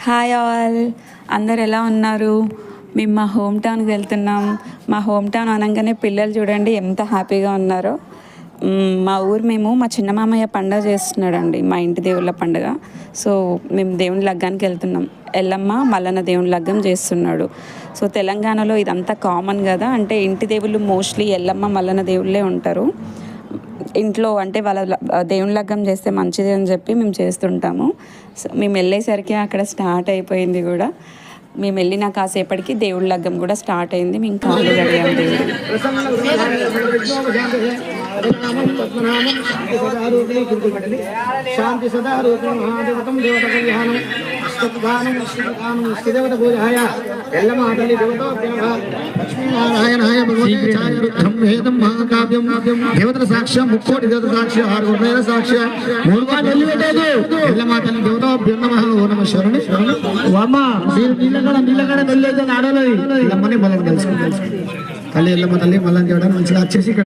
Hi all, అందరు ఎలా ఉన్నారు? మేము మా హోమ్ టౌన్కి వెళ్తున్నాం. మా హోమ్ టౌన్ అనగానే పిల్లలు చూడండి ఎంత హ్యాపీగా ఉన్నారో. మా ఊరు మా చిన్న మామయ్య పండుగ చేస్తున్నాడండి, మా ఇంటి దేవుళ్ళ పండుగ. సో మేము దేవుని లగ్గానికి వెళ్తున్నాం. ఎల్లమ్మ మల్లన్న దేవుని లగ్గం చేస్తున్నాడు. సో తెలంగాణలో ఇదంతా కామన్ కదా, అంటే ఇంటి దేవుళ్ళు మోస్ట్లీ ఎల్లమ్మ మల్లన్న దేవుళ్ళే ఉంటారు ఇంట్లో. అంటే వాళ్ళ దేవుని లగ్గం చేస్తే మంచిది అని చెప్పి మేము చేస్తుంటాము. సో మేము వెళ్ళేసరికి అక్కడ స్టార్ట్ అయిపోయింది కూడా. మేము వెళ్ళిన కాసేపటికి దేవుడి లగ్గం కూడా స్టార్ట్ అయింది. మేము కాళ్ళు కడిగాం దేవుడు. శాంతి సదా దేవతల సాక్ష్య ముక్కోటి దేవత సాక్ష్య 6 వేల సాక్ష్య 3 వారు వెళ్ళి పెట్టేది ఎల్లమాటలి దేవత శరణి అమ్మ మీరు నీళ్ళగడ వెళ్ళేది ఆడలేదు ఎల్లమ్మని మళ్ళీ తెలుసుకుంటారు. తల్లి ఎల్లమ్మ తల్లి మళ్ళీ చేయడానికి మంచిగా వచ్చేసి